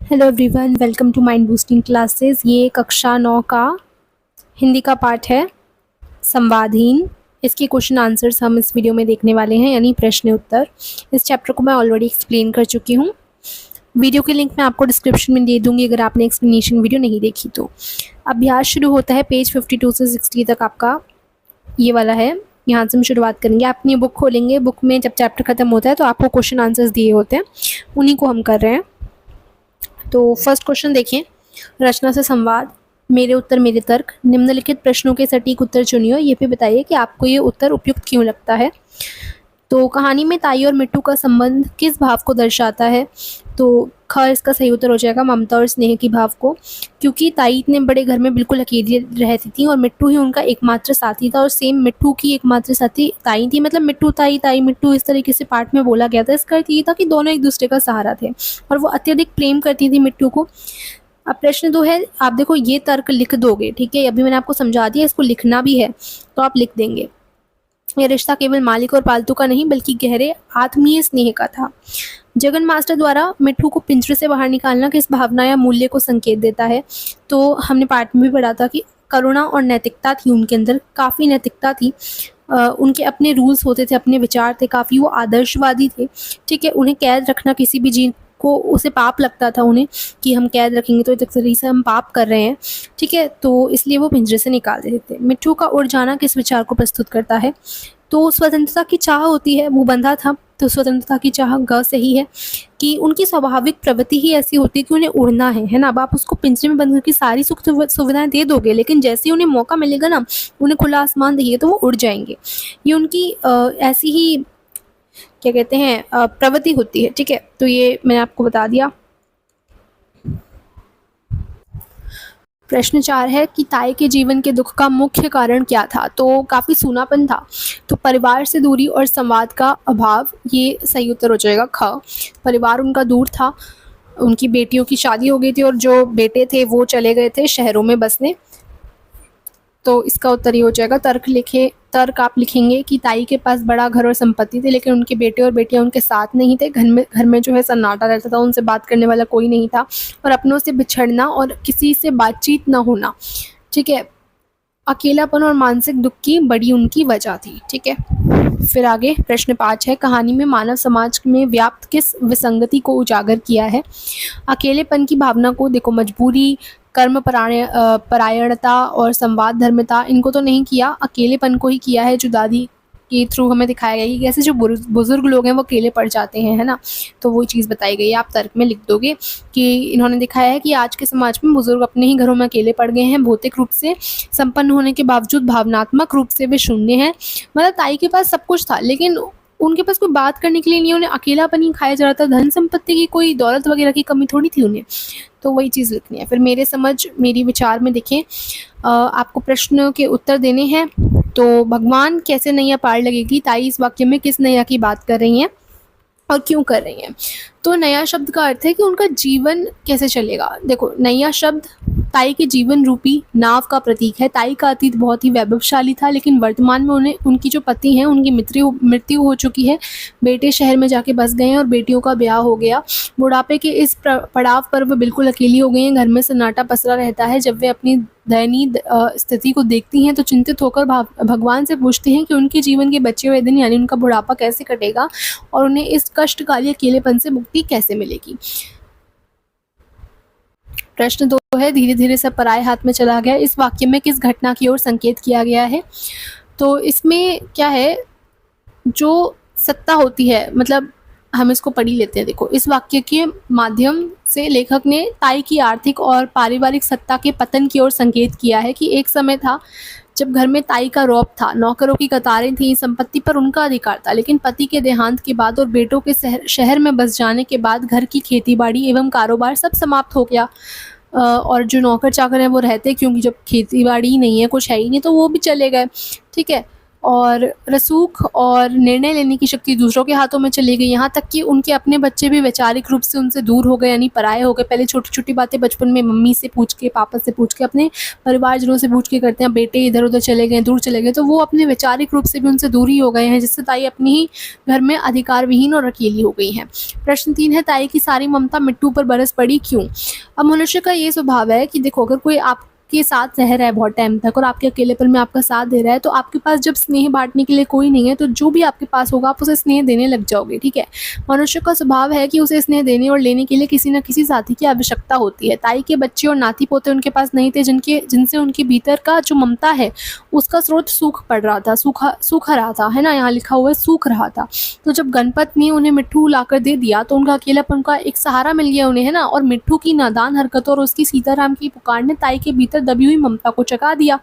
Hello everyone, welcome to mind boosting classes. ये कक्षा 9 का हिंदी का पाठ है संवादहीन। इसके क्वेश्चन आंसर्स हम इस वीडियो में देखने वाले हैं, यानी प्रश्न उत्तर। इस चैप्टर को मैं ऑलरेडी एक्सप्लेन कर चुकी हूँ। वीडियो की लिंक मैं आपको डिस्क्रिप्शन में दे दूँगी अगर आपने एक्सप्लेनेशन वीडियो नहीं देखी तो। अभ्यास शुरू होता है पेज 52 से 60 तक, आपका ये वाला है। यहाँ से हम शुरुआत करेंगे। आप अपनी बुक खोलेंगे, बुक में जब चैप्टर ख़त्म होता है तो आपको क्वेश्चन आंसर्स दिए होते हैं, उन्हीं को हम कर रहे हैं। तो फर्स्ट क्वेश्चन देखें, रचना से संवाद, मेरे उत्तर मेरे तर्क। निम्नलिखित प्रश्नों के सटीक उत्तर चुनिए, ये भी बताइए कि आपको ये उत्तर उपयुक्त क्यों लगता है। तो कहानी में ताई और मिट्टू का संबंध किस भाव को दर्शाता है। तो ख इसका सही उत्तर हो जाएगा, ममता और स्नेह की भाव को, क्योंकि ताई इतने बड़े घर में बिल्कुल अकेली रहती थी और मिट्टू ही उनका एकमात्र साथी था। और सेम मिट्टू की एकमात्र साथी ताई थी, मतलब मिट्टू ताई ताई मिट्टू इस तरीके से पाठ में बोला गया था। इसका अर्थ ये था कि दोनों एक दूसरे का सहारा थे और वो अत्यधिक प्रेम करती थी मिट्टू को। अब प्रश्न 2 है, आप देखो ये तर्क लिख दोगे, ठीक है। अभी मैंने आपको समझा दिया, इसको लिखना भी है तो आप लिख देंगे। यह रिश्ता केवल मालिक और पालतू का नहीं बल्कि गहरे आत्मीय स्नेह का था। जगन मास्टर द्वारा मिट्टू को पिंजरे से बाहर निकालना किस भावना या मूल्य को संकेत देता है। तो हमने पाठ में भी पढ़ा था कि करुणा और नैतिकता थी उनके अंदर, काफ़ी नैतिकता थी। उनके अपने रूल्स होते थे, अपने विचार थे, काफ़ी वो आदर्शवादी थे, ठीक है। उन्हें कैद रखना किसी भी जीव को उसे पाप लगता था उन्हें, कि हम कैद रखेंगे तो एक तरीके से हम पाप कर रहे हैं, ठीक है। तो इसलिए वो पिंजरे से निकाल देते थे। मिट्टू का उड़ जाना किस विचार को प्रस्तुत करता है। तो स्वतंत्रता की चाह होती है, वो बंधा था तो स्वतंत्रता की चाह ग सही है, कि उनकी स्वाभाविक प्रवृत्ति ही ऐसी होती है कि उन्हें उड़ना है ना। अब आप उसको पिंजरे में बंद करके सारी सुख सुविधाएं दे दोगे, लेकिन जैसे ही उन्हें मौका मिलेगा ना, उन्हें खुला आसमान दिए तो वो उड़ जाएंगे। ये उनकी ऐसी ही क्या कहते हैं प्रवृत्ति होती है, ठीक है। तो ये मैंने आपको बता दिया। प्रश्न 4 है कि ताई के जीवन के दुख का मुख्य कारण क्या था। तो काफ़ी सूनापन था, तो परिवार से दूरी और संवाद का अभाव, ये सही उत्तर हो जाएगा ख। परिवार उनका दूर था, उनकी बेटियों की शादी हो गई थी और जो बेटे थे वो चले गए थे शहरों में बसने। तो इसका उत्तर ये हो जाएगा। तर्क लिखे, तर्क आप लिखेंगे कि ताई के पास बड़ा घर और संपत्ति थी, लेकिन उनके बेटे और बेटियां उनके साथ नहीं थे। घर में जो है सन्नाटा रहता था, उनसे बात करने वाला कोई नहीं था और अपनों से बिछड़ना और किसी से बातचीत ना होना, ठीक है, अकेलापन और मानसिक दुख की बड़ी उनकी वजह थी, ठीक है। फिर आगे प्रश्न 5 है, कहानी में मानव समाज में व्याप्त किस विसंगति को उजागर किया है। अकेलेपन की भावना को देखो, मजबूरी, कर्म परायणता और संवाद धर्मता, इनको तो नहीं किया, अकेलेपन को ही किया है, जो दादी के थ्रू हमें दिखाया गया कि कैसे जो बुजुर्ग लोग हैं वो अकेले पड़ जाते हैं, है ना। तो वो चीज़ बताई गई है, आप तर्क में लिख दोगे कि इन्होंने दिखाया है कि आज के समाज में बुजुर्ग अपने ही घरों में अकेले पड़ गए हैं। भौतिक रूप से संपन्न होने के बावजूद भावनात्मक रूप से वे शून्य हैं। मतलब ताई के पास सब कुछ था, लेकिन उनके पास कोई बात करने के लिए नहीं, उन्हें अकेलापन ही खाया जा रहा था। धन संपत्ति की, कोई दौलत वगैरह की कमी थोड़ी थी उन्हें। तो वही चीज़ लिखनी है। फिर मेरे समझ मेरी विचार में देखें, आपको प्रश्न के उत्तर देने हैं। तो भगवान कैसे नैया पार लगेगी, ताई इस वाक्य में किस नैया की बात कर रही हैं और क्यों कर रही हैं। तो नया शब्द का अर्थ है कि उनका जीवन कैसे चलेगा। देखो, नैया शब्द ताई के जीवन रूपी नाव का प्रतीक है। ताई का अतीत बहुत ही वैभवशाली था, लेकिन वर्तमान में उन्हें, उनकी जो पति हैं, उनकी मृत्यु हो चुकी है। बेटे शहर में जाके बस गए हैं और बेटियों का ब्याह हो गया। बुढ़ापे के इस पड़ाव पर वो बिल्कुल अकेली हो गई हैं। घर में सन्नाटा पसरा रहता है। जब वे अपनी दयनीय स्थिति को देखती हैं तो चिंतित होकर भगवान से पूछती हैं कि उनके जीवन के बचे हुए दिन, यानी उनका बुढ़ापा कैसे कटेगा और उन्हें इस कष्टकाली अकेलेपन से मुक्ति कैसे मिलेगी। प्रश्न 2 है, धीरे धीरे सब पराये हाथ में चला गया, इस वाक्य में किस घटना की ओर संकेत किया गया है। तो इसमें क्या है, जो सत्ता होती है, मतलब हम इसको पढ़ ही लेते हैं। देखो, इस वाक्य के माध्यम से लेखक ने ताई की आर्थिक और पारिवारिक सत्ता के पतन की ओर संकेत किया है कि एक समय था जब घर में ताई का रौब था, नौकरों की कतारें थीं, संपत्ति पर उनका अधिकार था। लेकिन पति के देहांत के बाद और बेटों के शहर में बस जाने के बाद घर की खेतीबाड़ी एवं कारोबार सब समाप्त हो गया। और जो नौकर चाकर हैं वो रहते, क्योंकि जब खेतीबाड़ी ही नहीं है, कुछ है ही नहीं, तो वो भी चले गए, ठीक है। और रसूख और निर्णय लेने की शक्ति दूसरों के हाथों में चली गई, यहाँ तक कि उनके अपने बच्चे भी वैचारिक रूप से उनसे दूर हो गए, यानी पराये हो गए। पहले छोटी छोटी बातें बचपन में मम्मी से पूछ के, पापा से पूछ के, अपने परिवारजनों से पूछ के करते हैं, बेटे इधर उधर चले गए, दूर चले गए, तो वो अपने वैचारिक रूप से भी उनसे दूर ही हो गए हैं, जिससे ताई अपनी ही घर में अधिकार विहीन और अकेली हो गई हैं। प्रश्न 3 है, ताई की सारी ममता मिट्टू पर बरस पड़ी, क्यों? अब मनुष्य का ये स्वभाव है कि देखो, अगर कोई आपके साथ रह रहा है बहुत टाइम तक और आपके अकेलेपन में आपका साथ दे रहा है, तो आपके पास जब स्नेह बांटने के लिए कोई नहीं है, तो जो भी आपके पास होगा आप उसे स्नेह देने लग जाओगे, ठीक है। मनुष्य का स्वभाव है कि उसे स्नेह देने और लेने के लिए किसी न किसी साथी की आवश्यकता होती है। ताई के बच्चे और नाती पोते उनके पास नहीं थे, जिनसे उनके भीतर का जो ममता है उसका स्रोत सूख पड़ रहा था, सूखा रहा था, है ना, यहाँ लिखा हुआ है सूख रहा था। तो जब गणपत ने उन्हें मिट्ठू लाकर दे दिया तो उनका अकेलापन का एक सहारा मिल गया उन्हें, है ना। और मिट्ठू की नादान हरकतों और उसकी सीताराम की पुकार ने ताई के भीतर दबी हुई ममता को चका दिया।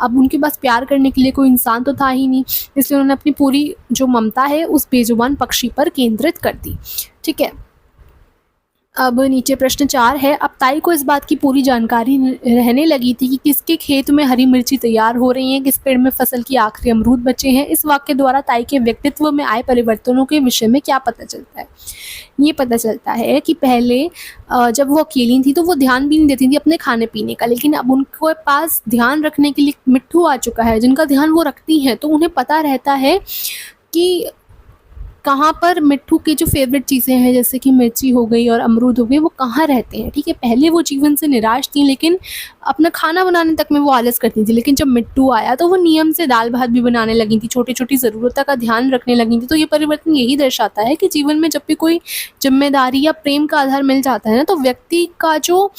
अब उनके पास प्यार करने के लिए कोई इंसान तो था ही नहीं, इसलिए उन्होंने अपनी पूरी जो ममता है उस बेजुबान पक्षी पर केंद्रित कर दी, ठीक है। अब नीचे प्रश्न 4 है, अब ताई को इस बात की पूरी जानकारी रहने लगी थी कि किसके खेत में हरी मिर्ची तैयार हो रही हैं, किस पेड़ में फसल की आखिरी अमरूद बचे हैं। इस वाक्य द्वारा ताई के व्यक्तित्व में आए परिवर्तनों के विषय में क्या पता चलता है? ये पता चलता है कि पहले जब वो अकेली थी तो वो ध्यान भी नहीं देती थी अपने खाने पीने का, लेकिन अब उनके पास ध्यान रखने के लिए मिट्ठू आ चुका है जिनका ध्यान वो रखती हैं, तो उन्हें पता रहता है कि कहाँ पर मिट्ठू की जो फेवरेट चीज़ें हैं, जैसे कि मिर्ची हो गई और अमरूद हो गई, वो कहाँ रहते हैं, ठीक है। पहले वो जीवन से निराश थी, लेकिन अपना खाना बनाने तक में वो आलस करती थी, लेकिन जब मिट्ठू आया तो वो नियम से दाल भात भी बनाने लगी थी, छोटी छोटी ज़रूरतों का ध्यान रखने लगी थी। तो ये परिवर्तन यही दर्शाता है कि जीवन में जब भी कोई जिम्मेदारी या प्रेम का आधार मिल जाता है ना, तो व्यक्ति का जो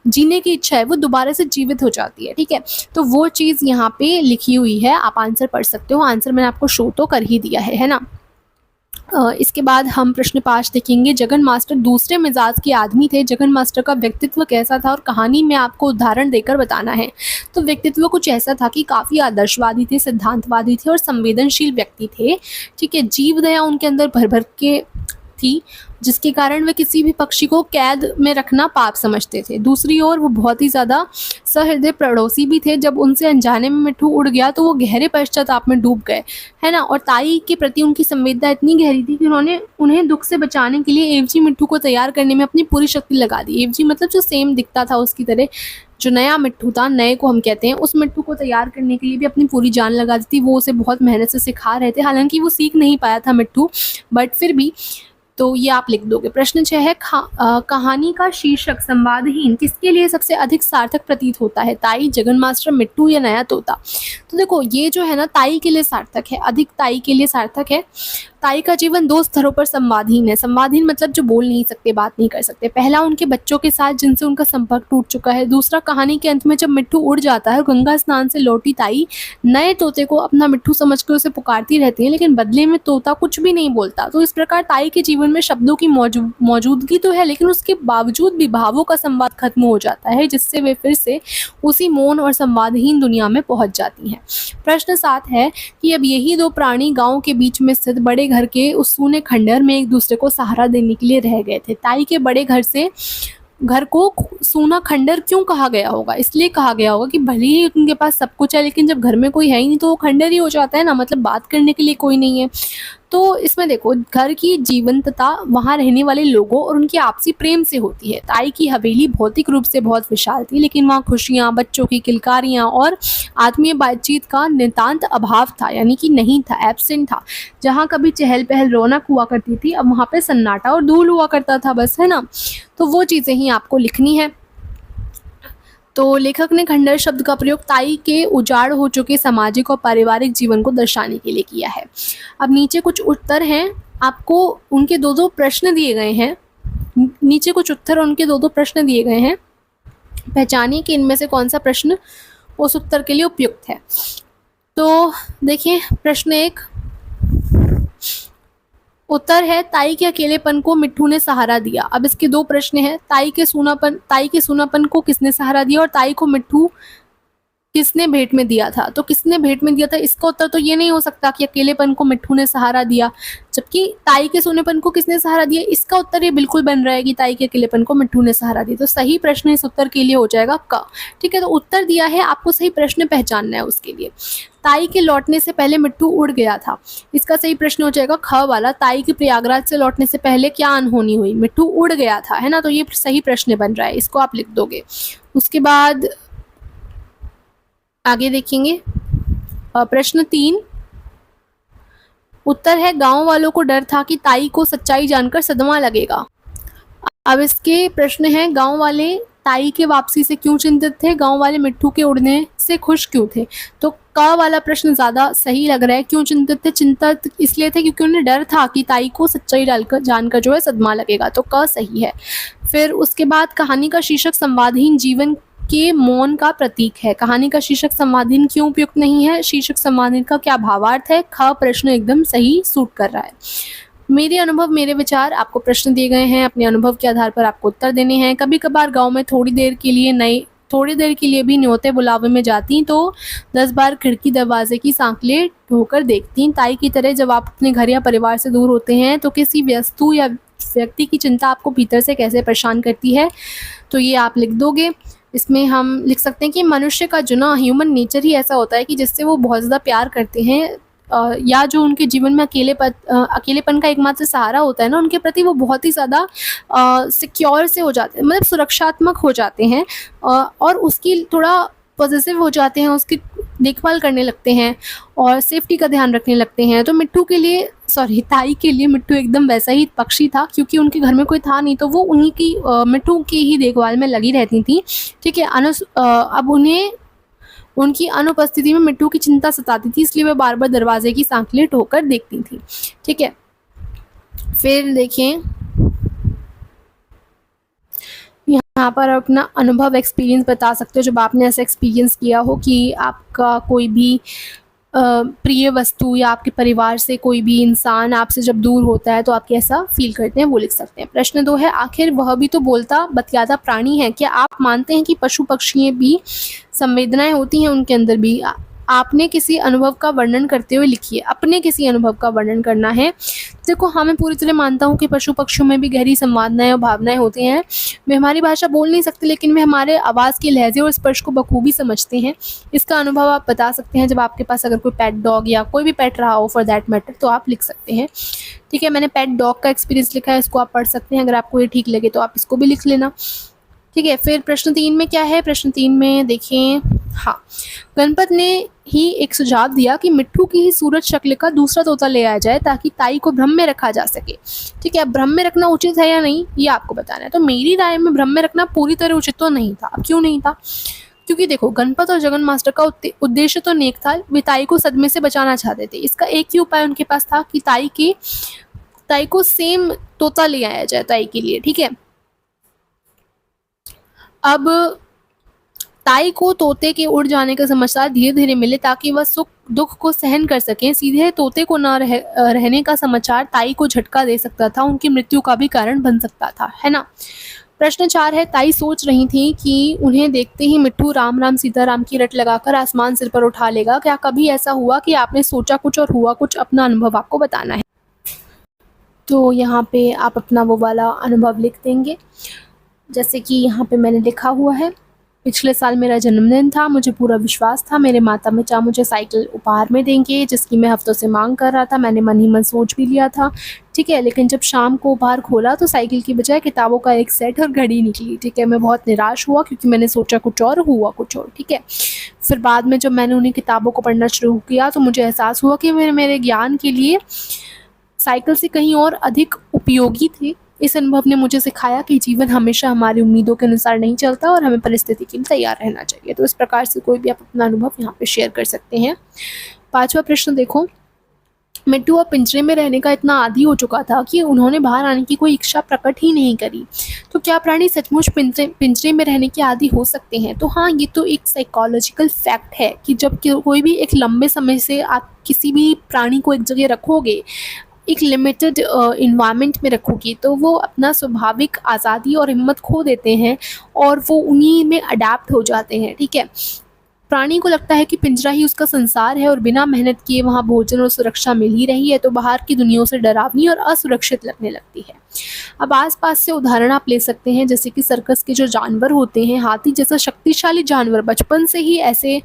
जीने की इच्छा है वो दोबारा से जीवित हो जाती है, ठीक है। तो वो चीज़ यहाँ पे लिखी हुई है, आप आंसर पढ़ सकते हो। आंसर मैंने आपको शो तो कर ही दिया है ना। इसके बाद हम प्रश्न 5 देखेंगे। जगन मास्टर दूसरे मिजाज के आदमी थे, जगन मास्टर का व्यक्तित्व कैसा था और कहानी में आपको उदाहरण देकर बताना है। तो व्यक्तित्व कुछ ऐसा था कि काफ़ी आदर्शवादी थे, सिद्धांतवादी थे और संवेदनशील व्यक्ति थे, ठीक है। जीव दया उनके अंदर भर भर के थी, जिसके कारण वे किसी भी पक्षी को कैद में रखना पाप समझते थे। दूसरी ओर वो बहुत ही ज़्यादा सहृदय पड़ोसी भी थे। जब उनसे अनजाने में मिट्ठू उड़ गया तो वो गहरे पश्चाताप में डूब गए, है ना। और ताई के प्रति उनकी संवेदना इतनी गहरी थी कि उन्होंने उन्हें दुख से बचाने के लिए एवजी मिट्ठू को तैयार करने में अपनी पूरी शक्ति लगा दी। एवजी मतलब जो सेम दिखता था उसकी तरह, जो नया मिट्ठू था, नए को हम कहते हैं, उस मिट्ठू को तैयार करने के लिए भी अपनी पूरी जान लगा दी थी। वो उसे बहुत मेहनत से सिखा रहे थे, हालांकि वो सीख नहीं पाया था मिट्ठू, बट फिर भी। तो ये आप लिख दोगे। प्रश्न 6 है, कहानी का शीर्षक संवादहीन किसके लिए सबसे अधिक सार्थक प्रतीत होता है? ताई, जगन मास्टर, मिट्टू या नया तोता? तो देखो, ये जो है ना ताई के लिए सार्थक है, अधिक ताई के लिए सार्थक है। ताई का जीवन 2 स्तरों पर संवादहीन है। संवादहीन मतलब जो बोल नहीं सकते, बात नहीं कर सकते। पहला उनके बच्चों के साथ जिनसे उनका संपर्क टूट चुका है। दूसरा कहानी के अंत में जब मिट्ठू उड़ जाता है, गंगा स्नान से लौटी ताई नए तोते को अपना मिट्ठू समझकर उसे पुकारती रहती है, लेकिन बदले में तोता कुछ भी नहीं बोलता। तो इस प्रकार ताई के जीवन में शब्दों की मौजूदगी तो है, लेकिन उसके बावजूद भी भावों का संवाद खत्म हो जाता है, जिससे वे फिर से उसी मौन और संवादहीन दुनिया में पहुंच जाती हैं। प्रश्न 7 है कि अब यही 2 प्राणी गांव के बीच में स्थित बड़े घर के उस सूने खंडहर में एक दूसरे को सहारा देने के लिए रह गए थे। ताई के बड़े घर को सूना खंडहर क्यों कहा गया होगा? इसलिए कहा गया होगा कि भले ही उनके पास सब कुछ है, लेकिन जब घर में कोई है ही नहीं तो वो खंडहर ही हो जाता है ना, मतलब बात करने के लिए कोई नहीं है। तो इसमें देखो, घर की जीवंतता वहाँ रहने वाले लोगों और उनकी आपसी प्रेम से होती है। ताई की हवेली भौतिक रूप से बहुत विशाल थी, लेकिन वहाँ खुशियाँ, बच्चों की किलकारियाँ और आत्मीय बातचीत का नितांत अभाव था, यानी कि नहीं था, एब्सेंट था। जहाँ कभी चहल पहल रौनक हुआ करती थी, अब वहाँ पे सन्नाटा और धूल हुआ करता था, बस, है ना। तो वो चीज़ें ही आपको लिखनी है। तो लेखक ने खंडहर शब्द का प्रयोग ताई के उजाड़ हो चुके सामाजिक और पारिवारिक जीवन को दर्शाने के लिए किया है। अब नीचे कुछ उत्तर हैं, आपको उनके 2-2 प्रश्न दिए गए हैं। नीचे कुछ उत्तर और उनके 2-2 प्रश्न दिए गए हैं। पहचानिए कि इनमें से कौन सा प्रश्न उस उत्तर के लिए उपयुक्त है। तो देखिए, प्रश्न 1 उत्तर है, ताई के अकेलेपन को मिट्ठू ने सहारा दिया। अब इसके 2 प्रश्न हैं, ताई के सूनापन को किसने सहारा दिया और ताई को मिट्ठू किसने भेंट में दिया था? तो किसने भेंट में दिया था, इसका उत्तर तो ये नहीं हो सकता कि अकेलेपन को मिट्ठू ने सहारा दिया, जबकि ताई के सोनेपन को किसने सहारा दिया, इसका उत्तर ये बिल्कुल बन रहा है कि ताई के अकेलेपन को मिट्ठू ने सहारा दिया। तो सही प्रश्न इस उत्तर के लिए हो जाएगा क। ठीक है, तो उत्तर दिया है, आपको सही प्रश्न पहचानना है उसके लिए। ताई के लौटने से पहले मिट्ठू उड़ गया था, इसका सही प्रश्न हो जाएगा ख वाला। ताई के प्रयागराज से लौटने से पहले क्या अनहोनी हुई, मिट्ठू उड़ गया था, है ना। तो ये सही प्रश्न बन रहा है, इसको आप लिख दोगे। उसके बाद आगे देखेंगे प्रश्न 3, उत्तर है गांव वालों को डर था कि ताई को सच्चाई जानकर सदमा लगेगा। अब इसके प्रश्न है, गांव वाले ताई के वापसी से क्यों चिंतित थे, गांव वाले मिट्ठू के उड़ने से खुश क्यों थे। तो क वाला प्रश्न ज़्यादा सही लग रहा है। क्यों चिंतित थे, चिंतित इसलिए थे क्योंकि उन्हें डर था कि ताई को सच्चाई जानकर जो है सदमा लगेगा। तो क सही है। फिर उसके बाद कहानी का शीर्षक संवादहीन जीवन के मौन का प्रतीक है। कहानी का शीर्षक संवादहीन क्यों उपयुक्त नहीं है, शीर्षक संवादहीन का क्या भावार्थ है। ख प्रश्न एकदम सही सूट कर रहा है। मेरे अनुभव मेरे विचार, आपको प्रश्न दिए गए हैं, अपने अनुभव के आधार पर आपको उत्तर देने हैं। कभी कभार गांव में थोड़ी देर के लिए भी न्योते बुलावे में जाती तो 10 बार खिड़की दरवाजे की सांकलें ढोकर देखती। ताई की तरह जब आप अपने घर या परिवार से दूर होते हैं तो किसी वस्तु या व्यक्ति की चिंता आपको भीतर से कैसे परेशान करती है, तो ये आप लिख दोगे। इसमें हम लिख सकते हैं कि मनुष्य का जो ना ह्यूमन नेचर ही ऐसा होता है कि जिससे वो बहुत ज़्यादा प्यार करते हैं, या जो उनके जीवन में अकेलेपन का एकमात्र सहारा होता है ना, उनके प्रति वो बहुत ही ज़्यादा सिक्योर से हो जाते हैं, मतलब सुरक्षात्मक हो जाते हैं, और उसकी थोड़ा पॉजिटिव हो जाते हैं, उसकी देखभाल करने लगते हैं और सेफ्टी का ध्यान रखने लगते हैं। तो ताई के लिए मिट्ठू एकदम वैसा ही पक्षी था, क्योंकि उनके घर में कोई था नहीं, तो वो उन्हीं की मिट्ठू की ही देखभाल में लगी रहती थी। ठीक है, अब उन्हें उनकी अनुपस्थिति में मिट्ठू की चिंता सताती थी, इसलिए वे बार बार दरवाजे की सांकलें ठोकर देखती थी। ठीक है, फिर देखें यहाँ पर अपना अनुभव एक्सपीरियंस बता सकते हो, जब आपने ऐसा एक्सपीरियंस किया हो कि आपका कोई भी प्रिय वस्तु या आपके परिवार से कोई भी इंसान आपसे जब दूर होता है तो आप कैसा फील करते हैं, वो लिख सकते हैं। प्रश्न 2 है, आखिर वह भी तो बोलता बतियाता प्राणी है, क्या आप मानते हैं कि पशु पक्षी भी संवेदनाएं होती हैं उनके अंदर भी। आपने किसी अनुभव का वर्णन करते हुए लिखिए। अपने किसी अनुभव का वर्णन करना है। देखो, हाँ, मैं पूरी तरह मानता हूँ कि पशु पक्षियों में भी गहरी संवेदनाएं और भावनाएं होती हैं। वे हमारी भाषा बोल नहीं सकते, लेकिन वे हमारे आवाज़ के लहजे और स्पर्श को बखूबी समझते हैं। इसका अनुभव आप बता सकते हैं जब आपके पास अगर कोई पेट डॉग या कोई भी पेट रहा हो फॉर दैट मैटर, तो आप लिख सकते हैं। ठीक है, मैंने पेट डॉग का एक्सपीरियंस लिखा है, इसको आप पढ़ सकते हैं। अगर आपको ये ठीक लगे तो आप इसको भी लिख लेना। ठीक है, फिर प्रश्न 3 में क्या है, प्रश्न 3 में देखें, हाँ, गणपत ने ही एक सुझाव दिया कि मिट्ठू की ही सूरज शक्ल का दूसरा तोता ले आया जाए ताकि ताई को भ्रम में रखा जा सके। ठीक है, अब भ्रम में रखना उचित है या नहीं, ये आपको बताना है। तो मेरी राय में भ्रम में रखना पूरी तरह उचित तो नहीं था। अब क्यों नहीं था, क्योंकि देखो, गणपत और जगन मास्टर का उद्देश्य तो नेक था, वे ताई को सदमे से बचाना चाहते थे। इसका एक ही उपाय उनके पास था कि ताई को सेम तोता ले आया जाए ताई के लिए। ठीक है, अब ताई को तोते के उड़ जाने का समाचार धीरे धीरे मिले ताकि वह सुख दुख को सहन कर सकें। सीधे तोते को न रहने का समाचार ताई को झटका दे सकता था, उनकी मृत्यु का भी कारण बन सकता था, है ना। प्रश्न 4 है, ताई सोच रही थी कि उन्हें देखते ही मिट्ठू राम राम सीताराम की रट लगाकर आसमान सिर पर उठा लेगा। क्या कभी ऐसा हुआ कि आपने सोचा कुछ और हुआ कुछ, अपना अनुभव आपको बताना है। तो यहाँ पे आप अपना वो वाला अनुभव लिख देंगे, जैसे कि यहाँ पे मैंने लिखा हुआ है, पिछले साल मेरा जन्मदिन था, मुझे पूरा विश्वास था मेरे माता पिता मुझे साइकिल उपहार में देंगे, जिसकी मैं हफ्तों से मांग कर रहा था। मैंने मन ही मन सोच भी लिया था। ठीक है, लेकिन जब शाम को उपहार खोला तो साइकिल की बजाय किताबों का एक सेट और घड़ी निकली। ठीक है, मैं बहुत निराश हुआ क्योंकि मैंने सोचा कुछ और, हुआ कुछ और। ठीक है, फिर बाद में जब मैंने उन्हीं किताबों को पढ़ना शुरू किया तो मुझे एहसास हुआ कि मेरे ज्ञान के लिए साइकिल से कहीं और अधिक उपयोगी थे। इस अनुभव ने मुझे सिखाया कि जीवन हमेशा हमारी उम्मीदों के अनुसार नहीं चलता और हमें परिस्थिति के लिए तैयार रहना चाहिए। तो इस प्रकार से कोई भी आप अपना अनुभव यहाँ पे शेयर कर सकते हैं। 5वां प्रश्न देखो, मिट्ठू अब पिंजरे में रहने का इतना आदी हो चुका था कि उन्होंने बाहर आने की कोई इच्छा प्रकट ही नहीं करी। तो क्या प्राणी सचमुच पिंजरे में रहने के आदी हो सकते हैं? तो हाँ, ये तो एक साइकोलॉजिकल फैक्ट है कि जब कोई भी एक लंबे समय से आप किसी भी प्राणी को एक जगह रखोगे, एक लिमिटेड इन्वायरमेंट में रखोगी, तो वो अपना स्वाभाविक आज़ादी और हिम्मत खो देते हैं और वो उन्हीं में अडेप्ट हो जाते हैं। ठीक है, प्राणी को लगता है कि पिंजरा ही उसका संसार है और बिना मेहनत किए वहाँ भोजन और सुरक्षा मिल ही रही है, तो बाहर की दुनिया उसे डरावनी और असुरक्षित लगने लगती है। अब आसपास से उदाहरण आप ले सकते हैं, जैसे कि सर्कस के जो जानवर होते हैं, हाथी जैसा शक्तिशाली जानवर बचपन से ही ऐसे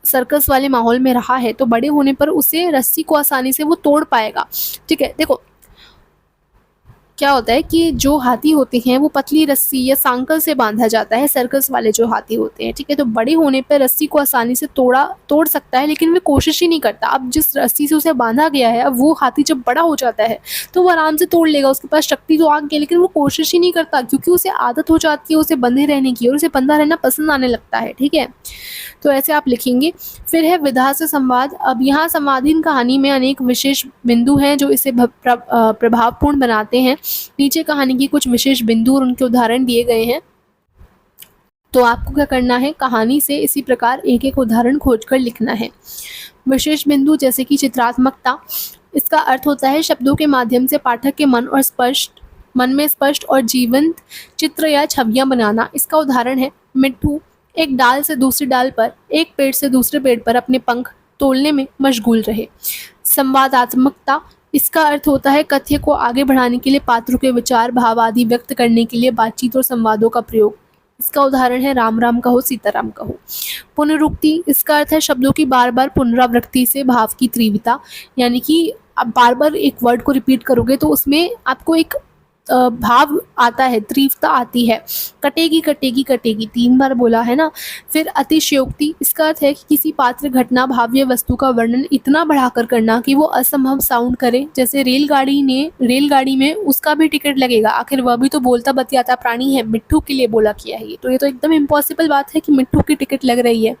सर्कस वाले माहौल में रहा है, तो बड़े होने पर उसे रस्सी को आसानी से वो तोड़ पाएगा। ठीक है, देखो क्या होता है कि जो हाथी होते हैं वो पतली रस्सी या सांकल से बांधा जाता है, सर्कस वाले जो हाथी होते हैं, ठीक है, तो बड़े होने पर रस्सी को आसानी से तोड़ सकता है, लेकिन वो कोशिश ही नहीं करता। अब जिस रस्सी से उसे बांधा गया है, अब वो हाथी जब बड़ा हो जाता है तो वो आराम से तोड़ लेगा, उसके पास शक्ति तो आ गई, लेकिन वो कोशिश ही नहीं करता क्योंकि उसे आदत हो जाती है उसे बंधे रहने की और उसे बंधा रहना पसंद आने लगता है। ठीक है, तो ऐसे आप लिखेंगे। फिर है विधा से संवाद। अब यहाँ संवादहीन कहानी में अनेक विशेष बिंदु हैं जो इसे प्रभावपूर्ण बनाते हैं। नीचे कहानी की कुछ विशेष बिंदु और उनके उदाहरण दिए गए हैं, तो आपको क्या करना है, कहानी से इसी प्रकार एक एक उदाहरण खोजकर लिखना है। विशेष बिंदु जैसे कि चित्रात्मकता, इसका अर्थ होता है शब्दों के माध्यम से पाठक के मन में स्पष्ट और जीवंत चित्र या छवियां बनाना। इसका उदाहरण है मिट्ठू एक डाल से दूसरी डाल पर, एक पेड़ से दूसरे पेड़ पर अपने पंख तोलने में मशगूल रहे। संवादात्मकता, इसका अर्थ होता है कथ्य को आगे बढ़ाने के लिए पात्रों के विचार भाव आदि व्यक्त करने के लिए बातचीत और संवादों का प्रयोग। इसका उदाहरण है राम राम कहो सीताराम कहो। पुनरुक्ति, इसका अर्थ है शब्दों की बार बार पुनरावृत्ति से भाव की तीव्रता, यानी कि आप बार बार एक वर्ड को रिपीट करोगे तो उसमें आपको एक भाव आता है, तीव्रता आती है। कटेगी कटेगी कटेगी 3 बार बोला है ना। फिर अतिशयोक्ति, इसका अर्थ है कि किसी पात्र घटना भाव या वस्तु का वर्णन इतना बढ़ाकर करना कि वो असंभव साउंड करे। जैसे रेलगाड़ी में उसका भी टिकट लगेगा, आखिर वह भी तो बोलता बतियाता प्राणी है, मिट्ठू के लिए बोला किया है ये तो एकदम इम्पॉसिबल बात है कि मिट्ठू की टिकट लग रही है।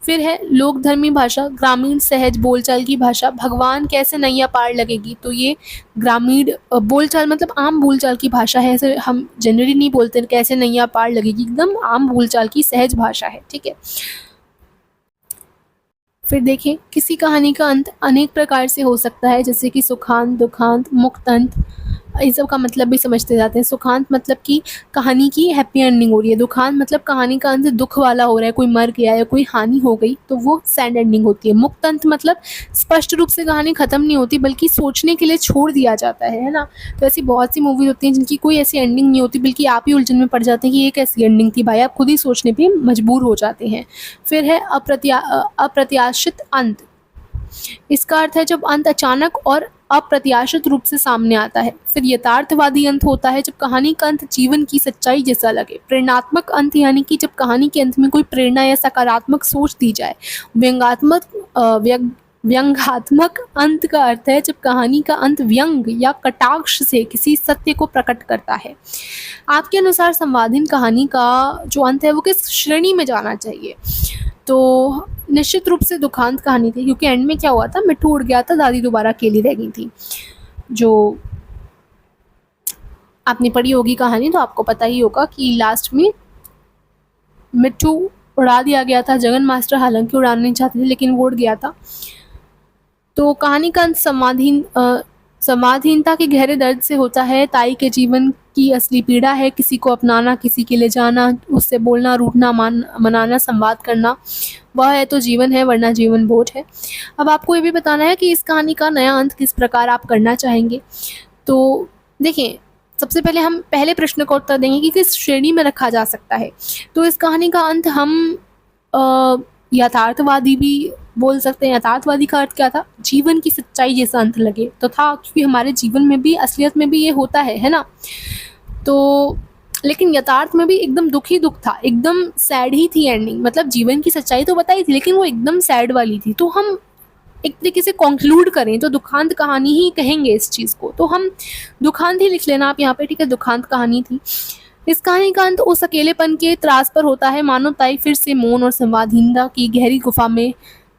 फिर है लोकधर्मी भाषा, ग्रामीण सहज बोलचाल की भाषा। भगवान कैसे नैया पार लगेगी, तो ये ग्रामीण बोलचाल मतलब आम बोलचाल की भाषा है, ऐसे हम जनरली नहीं बोलते कैसे नैया पार लगेगी, एकदम आम बोलचाल की सहज भाषा है। ठीक है, फिर देखें किसी कहानी का अंत अनेक प्रकार से हो सकता है, जैसे कि सुखांत, दुखांत, मुक्त अंत। इन सब का मतलब भी समझते जाते हैं। सुखांत मतलब कि कहानी की हैप्पी एंडिंग हो रही है, दुखांत मतलब कहानी का अंत दुख वाला हो रहा है, कोई मर गया या कोई हानि हो गई तो वो सैड एंडिंग होती है। मुक्त अंत मतलब स्पष्ट रूप से कहानी खत्म नहीं होती बल्कि सोचने के लिए छोड़ दिया जाता है ना। तो ऐसी बहुत सी मूवीज होती हैं जिनकी कोई ऐसी एंडिंग नहीं होती, बल्कि आप ही उलझन में पड़ जाते हैं कि ये कैसी एंडिंग थी भाई, आप खुद ही सोचने पर मजबूर हो जाते हैं। फिर है अप्रत्याशित अंत, इसका अर्थ है जब अंत अचानक और अप्रत्याशित रूप से सामने आता है। फिर यथार्थवादी अंत होता है जब कहानी का अंत जीवन की सच्चाई जैसा लगे। प्रेरणात्मक अंत यानी कि जब कहानी के अंत में कोई प्रेरणा या सकारात्मक सोच दी जाए। व्यंग्यात्मक अंत का अर्थ है जब कहानी का अंत व्यंग या कटाक्ष से किसी सत्य को प्रकट करता है। आपके अनुसार संवादहीन कहानी का जो अंत है वो किस श्रेणी में जाना चाहिए, तो निश्चित रूप से दुखांत कहानी थी, क्योंकि एंड में क्या हुआ था, मिट्ठू उड़ गया था, दादी दोबारा अकेली रह गई थी। जो आपने पढ़ी होगी कहानी तो आपको पता ही होगा कि लास्ट में मिट्ठू उड़ा दिया गया था। जगन मास्टर हालांकि उड़ाना नहीं चाहते थे लेकिन वो उड़ गया था। तो कहानी का अंत संवादहीनता के गहरे दर्द से होता है। ताई के जीवन की असली पीड़ा है किसी को अपनाना, किसी के ले जाना, उससे बोलना, रूठना, मनाना, संवाद करना। वह है तो जीवन है, वरना जीवन बोझ है। अब आपको ये भी बताना है कि इस कहानी का नया अंत किस प्रकार आप करना चाहेंगे। तो देखिए, सबसे पहले हम पहले प्रश्न का उत्तर देंगे कि किस श्रेणी में रखा जा सकता है। तो इस कहानी का अंत हम यथार्थवादी भी बोल सकते हैं। यथार्थवादी का अर्थ क्या था, जीवन की सच्चाई जैसा अंत लगे तो था, क्योंकि हमारे जीवन में भी असलियत में भी ये होता है ना। तो लेकिन यथार्थ में भी एकदम दुख था, एकदम सैड ही थी एंडिंग। मतलब जीवन की सच्चाई तो बताई थी लेकिन वो एकदम सैड वाली थी। तो हम एक तरीके से कंक्लूड करें तो दुखांत कहानी ही कहेंगे इस चीज़ को, तो हम दुखांत ही लिख लेना आप यहाँ पे। ठीक है, दुखांत कहानी थी। इस कहानी का अंत उस अकेलेपन के त्रास पर होता है, मानो ताई फिर से मौन और संवादहीनता की गहरी गुफा में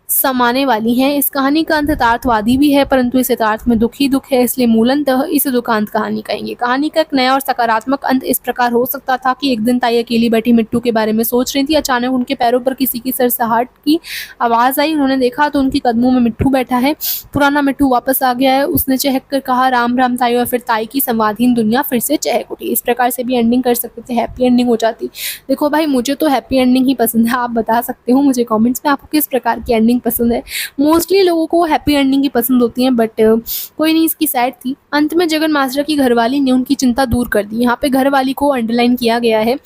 समाने वाली हैं। इस कहानी का अंत यथार्थवादी भी है, परंतु इस यथार्थ में दुख ही दुख है, इसलिए मूलतः इसे दुखांत कहानी कहेंगे। कहानी का एक नया और सकारात्मक अंत इस प्रकार हो सकता था कि एक दिन ताई अकेली बैठी मिट्टू के बारे में सोच रही थी। अचानक उनके पैरों पर किसी की सरसराहट की आवाज़ आई। उन्होंने देखा तो उनके कदमों में मिट्टू बैठा है। पुराना मिट्टू वापस आ गया है। उसने चहक कर कहा, राम राम ताई, और फिर ताई की संवादहीन दुनिया फिर से चहक उठी। इस प्रकार से भी एंडिंग कर सकते थे, हैप्पी एंडिंग हो जाती। देखो भाई, मुझे तो हैप्पी एंडिंग ही पसंद है। आप बता सकते हो मुझे कमेंट्स में आपको किस प्रकार की एंडिंग पसंद है। मोस्टली लोगों को हैप्पी एंडिंग ही पसंद होती हैं, बट कोई नहीं, इसकी सैड थी। अंत में जगन मास्टर की घरवाली ने उनकी चिंता दूर कर दी। यहाँ पे घरवाली को अंडरलाइन किया गया है,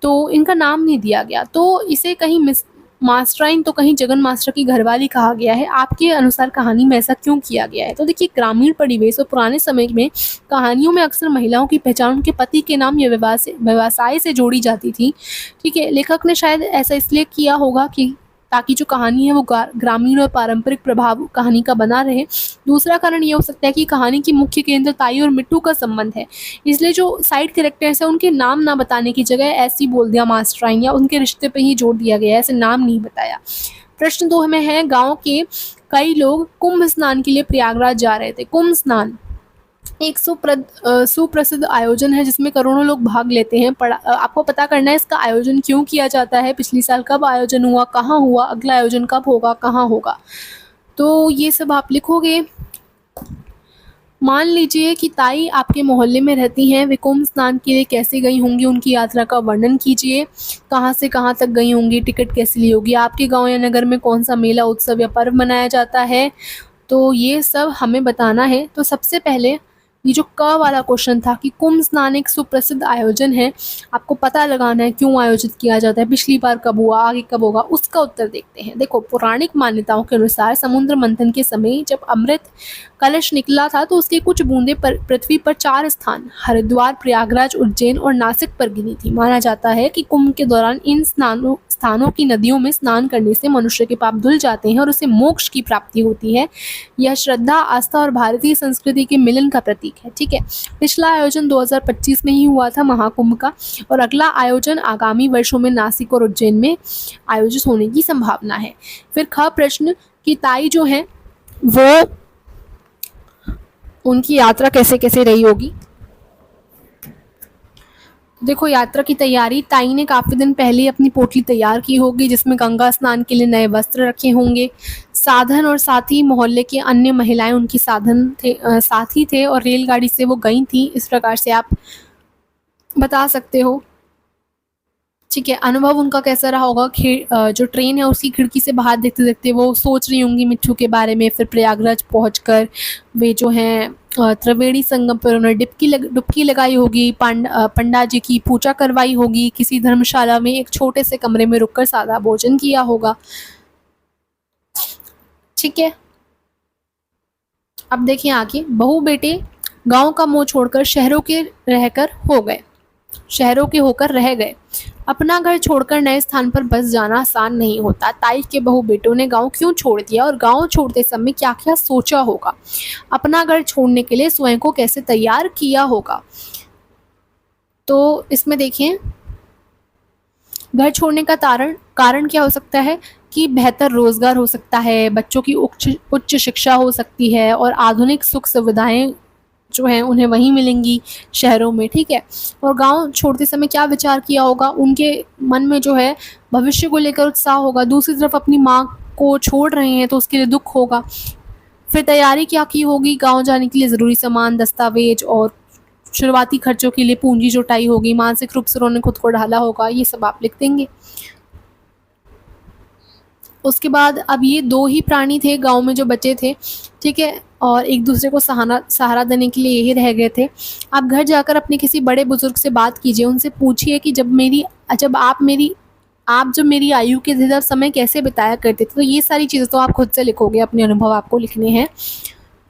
तो इनका नाम नहीं दिया गया, तो इसे कहीं मिस मास्टराइन तो कहीं जगन मास्टर की घरवाली कहा गया है। आपके अनुसार कहानी में ऐसा क्यों किया गया है? तो देखिए, ग्रामीण परिवेश और पुराने समय में कहानियों में अक्सर महिलाओं की पहचान उनके पति के नाम या व्यवसाय से जोड़ी जाती थी। ठीक है, लेखक ने शायद ऐसा इसलिए किया होगा कि ताकि जो कहानी है वो ग्रामीण और पारंपरिक प्रभाव कहानी का बना रहे। दूसरा कारण ये हो सकता है कि कहानी की मुख्य केंद्र ताई और मिट्टू का संबंध है, इसलिए जो साइड कैरेक्टर्स हैं उनके नाम ना बताने की जगह ऐसे ही बोल दिया मास्टराइन, या उनके रिश्ते पे ही जोड़ दिया गया है, ऐसे नाम नहीं बताया। प्रश्न 2 में है, गाँव के कई लोग कुंभ स्नान के लिए प्रयागराज जा रहे थे। कुंभ स्नान एक सुप्रसिद्ध आयोजन है जिसमें करोड़ों लोग भाग लेते हैं। आपको पता करना है इसका आयोजन क्यों किया जाता है, पिछली साल कब आयोजन हुआ, कहाँ हुआ, अगला आयोजन कब होगा, कहाँ होगा, तो ये सब आप लिखोगे। मान लीजिए कि ताई आपके मोहल्ले में रहती हैं, वे कुंभ स्नान के लिए कैसे गई होंगी, उनकी यात्रा का वर्णन कीजिए। कहाँ से कहाँ तक गई होंगी, टिकट कैसे ली होगी, आपके गांव या नगर में कौन सा मेला, उत्सव या पर्व मनाया जाता है, तो ये सब हमें बताना है। तो सबसे पहले ये जो क वाला क्वेश्चन था कि कुंभ स्नान एक सुप्रसिद्ध आयोजन है, आपको पता लगाना है क्यों आयोजित किया जाता है, पिछली बार कब हुआ, आगे कब होगा, उसका उत्तर देखते हैं। देखो, पौराणिक मान्यताओं के अनुसार समुद्र मंथन के समय जब अमृत कलश निकला था तो उसकी कुछ बूंदें पृथ्वी पर 4 स्थान हरिद्वार, प्रयागराज, उज्जैन और नासिक पर गिरी थी। माना जाता है कि कुंभ के दौरान इन स्थानों की नदियों में स्नान करने से मनुष्य के पाप धुल जाते हैं और उसे मोक्ष की प्राप्ति होती है। यह श्रद्धा, आस्था और भारतीय संस्कृति के मिलन का प्रतीक है। ठीक है, पिछला आयोजन 2025 में ही हुआ था महाकुंभ का, और अगला आयोजन आगामी वर्षों में नासिक और उज्जैन में आयोजित होने की संभावना है। फिर ख प्रश्न कि ताई जो है वो उनकी यात्रा कैसे कैसे रही होगी। देखो, यात्रा की तैयारी, ताई ने काफ़ी दिन पहले ही अपनी पोटली तैयार की होगी जिसमें गंगा स्नान के लिए नए वस्त्र रखे होंगे। साधन और साथी, मोहल्ले की अन्य महिलाएं उनकी साथी थे और रेलगाड़ी से वो गई थी, इस प्रकार से आप बता सकते हो। ठीक है, अनुभव उनका कैसा रहा होगा, जो ट्रेन है उसकी खिड़की से बाहर देखते देखते वो सोच रही होंगी मिट्टू के बारे में। फिर प्रयागराज पहुंचकर वे जो हैं त्रिवेणी संगम पर उन्होंने डुबकी लगाई होगी, पंडा जी की पूजा करवाई होगी, किसी धर्मशाला में एक छोटे से कमरे में रुककर सादा भोजन किया होगा। ठीक है, अब देखिए आगे, बहू बेटे गांव का मोह छोड़कर शहरों के होकर रह गए। अपना घर छोड़कर नए स्थान पर बस जाना आसान नहीं होता। ताई के बहू बेटों ने गांव क्यों छोड़ दिया और गांव छोड़ते समय क्या क्या सोचा होगा, अपना घर छोड़ने के लिए स्वयं को कैसे तैयार किया होगा। तो इसमें देखें, घर छोड़ने का कारण क्या हो सकता है कि बेहतर रोजगार हो सकता है, बच्चों की उच्च शिक्षा हो सकती है, और आधुनिक सुख सुविधाएं जो हैं उन्हें वहीं मिलेंगी शहरों में। ठीक है, और गांव छोड़ते समय क्या विचार किया होगा, उनके मन में जो है भविष्य को लेकर उत्साह होगा। दूसरी तरफ अपनी माँ को छोड़ रहे हैं तो उसके लिए दुख होगा। फिर तैयारी क्या की होगी, गांव जाने के लिए ज़रूरी सामान, दस्तावेज और शुरुआती खर्चों के लिए पूंजी जुटाई होगी। मानसिक रूप से उन्होंने खुद को ढाला होगा, ये सब आप लिख देंगे। उसके बाद अब ये 2 ही प्राणी थे गांव में जो बचे थे, ठीक है, और एक दूसरे को सहारा देने के लिए यही रह गए थे। आप घर जाकर अपने किसी बड़े बुजुर्ग से बात कीजिए, उनसे पूछिए कि आप जब मेरी आयु के थे तब समय कैसे बिताया करते थे। तो ये सारी चीज़ें तो आप खुद से लिखोगे, अपने अनुभव आपको लिखने हैं।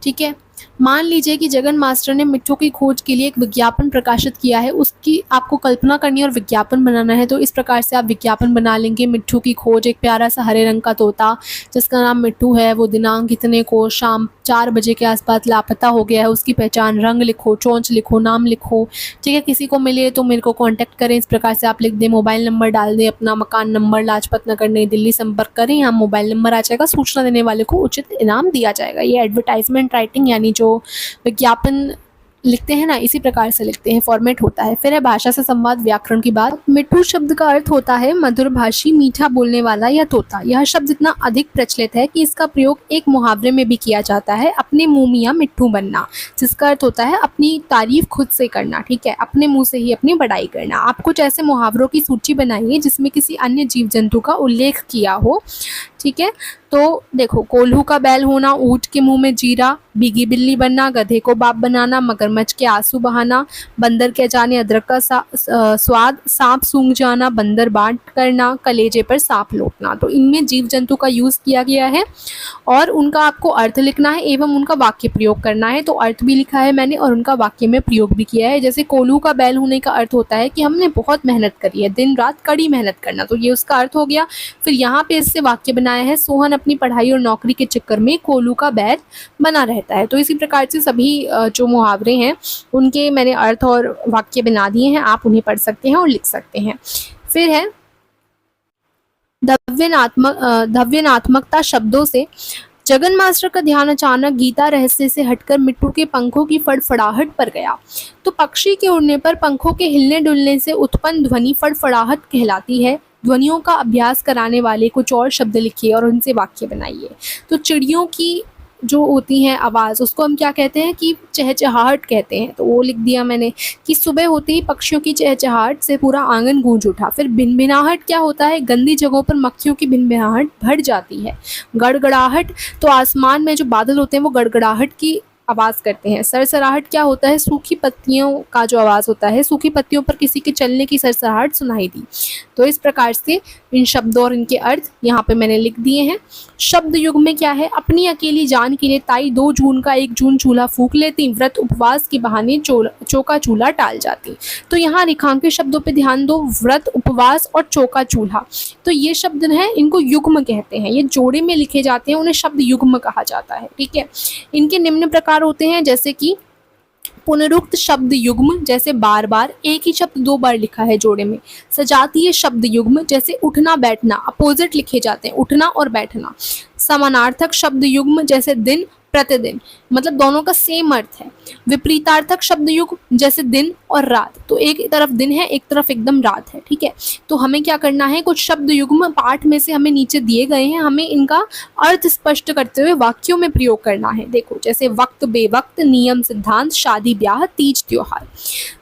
ठीक है, मान लीजिए कि जगन मास्टर ने मिट्ठू की खोज के लिए एक विज्ञापन प्रकाशित किया है, उसकी आपको कल्पना करनी है और विज्ञापन बनाना है। तो इस प्रकार से आप विज्ञापन बना लेंगे। मिट्ठू की खोज, एक प्यारा सा हरे रंग का तोता जिसका नाम मिट्ठू है, वो दिनांक इतने को शाम 4 बजे के आसपास लापता हो गया है, उसकी पहचान, रंग लिखो, चोंच लिखो, नाम लिखो, ठीक है। किसी को मिले तो मेरे को कांटेक्ट करें। इस प्रकार से आप लिख दें, मोबाइल नंबर डाल दें, अपना मकान नंबर, लाजपत नगर नई दिल्ली, संपर्क करें, यहाँ मोबाइल नंबर आ जाएगा। सूचना देने वाले को उचित इनाम दिया जाएगा। ये एडवर्टाइजमेंट राइटिंग यानी जो विज्ञापन लिखते हैं ना, इसी प्रकार से लिखते हैं, फॉर्मेट होता है। फिर है भाषा से संवाद व्याकरण की बात। मिट्ठू शब्द का अर्थ होता है मधुरभाषी, मीठा बोलने वाला या तोता। यह शब्द इतना अधिक प्रचलित है कि इसका प्रयोग एक मुहावरे में भी किया जाता है, अपने मुंह मियां मिट्ठू बनना, जिसका अर्थ होता है अपनी तारीफ खुद से करना, ठीक है, अपने मुंह से ही अपनी बड़ाई करना। आप कुछ ऐसे मुहावरों की सूची बनाइए जिसमें किसी अन्य जीव जंतु का उल्लेख किया हो, ठीक है। तो देखो, कोल्हू का बैल होना, ऊंट के मुंह में जीरा, भीगी बिल्ली बनना, गधे को बाप बनाना, मगरमच्छ के आंसू बहाना, बंदर के जाने अदरक का स्वाद, सांप सूंघ जाना, बंदर बांट करना, कलेजे पर सांप लौटना। तो इनमें जीव जंतु का यूज किया गया है और उनका आपको अर्थ लिखना है एवं उनका वाक्य प्रयोग करना है। तो अर्थ भी लिखा है मैंने और उनका वाक्य में प्रयोग भी किया है। जैसे कोल्हू का बैल होने का अर्थ होता है कि हमने बहुत मेहनत करी है, दिन रात कड़ी मेहनत करना, तो ये उसका अर्थ हो गया। फिर यहाँ पे इससे वाक्य बनाया है, सोहन अपनी पढ़ाई और नौकरी के चक्कर में कोल्हू का बैल बना रहता है। तो इसी प्रकार से सभी जो मुहावरे हैं उनके मैंने अर्थ और वाक्य बना दिए हैं, आप उन्हें पढ़ सकते हैं और लिख सकते हैं। फिर है धव्यनात्मकता शब्दों से। जगन मास्टर का ध्यान अचानक गीता रहस्य से हटकर मिट्ठू के पंखों की फड़फड़ाहट पर गया। तो पक्षी के उड़ने पर पंखों के हिलने डुलने से उत्पन्न ध्वनि फड़फड़ाहट कहलाती है। ध्वनियों का अभ्यास कराने वाले कुछ और शब्द लिखिए और उनसे वाक्य बनाइए। तो चिड़ियों की जो होती हैं आवाज़, उसको हम क्या कहते हैं कि चहचहाहट कहते हैं। तो वो लिख दिया मैंने कि सुबह होते ही पक्षियों की चहचहाहट से पूरा आंगन गूंज उठा। फिर भिनभिनाहट क्या होता है, गंदी जगहों पर मक्खियों की भिनभिनाहट बढ़ जाती है। गड़गड़ाहट, तो आसमान में जो बादल होते हैं वो गड़गड़ाहट की आवाज़ करते हैं। सरसराहट क्या होता है, सूखी पत्तियों का जो आवाज़ होता है, सूखी पत्तियों पर किसी के चलने की सरसराहट सुनाई दी। तो इस प्रकार से इन शब्दों और इनके अर्थ यहाँ पे मैंने लिख दिए हैं। शब्द युग में क्या है, अपनी अकेली जान के लिए ताई 2 जून का 1 जून चूल्हा फूंक लेती, व्रत उपवास के बहाने चौका चूल्हा टाल जाती। तो यहाँ रेखांकित शब्दों पे ध्यान दो, व्रत, उपवास और चौका चूल्हा। तो ये शब्द हैं, इनको युग्म कहते हैं, ये जोड़े में लिखे जाते हैं, उन्हें शब्द युग्म कहा जाता है, ठीक है। इनके निम्न प्रकार होते हैं, जैसे कि पुनरुक्त शब्द युग्म, जैसे बार बार एक ही शब्द 2 बार लिखा है जोड़े में। सजातीय शब्द युग्म, जैसे उठना बैठना, अपोजिट लिखे जाते हैं, उठना और बैठना। समानार्थक शब्द युग्म, जैसे दिन, प्रतिदिन, मतलब दोनों का सेम अर्थ है। विपरीतार्थक शब्द युग्म, जैसे दिन और रात, तो एक तरफ दिन है, एक तरफ एकदम रात है, ठीक है। तो हमें क्या करना है, कुछ शब्द युग्म पाठ में से हमें नीचे दिए गए हैं, हमें इनका अर्थ स्पष्ट करते हुए वाक्यों में प्रयोग करना है। देखो, जैसे वक्त बेवक्त, नियम सिद्धांत, शादी ब्याह, तीज त्योहार।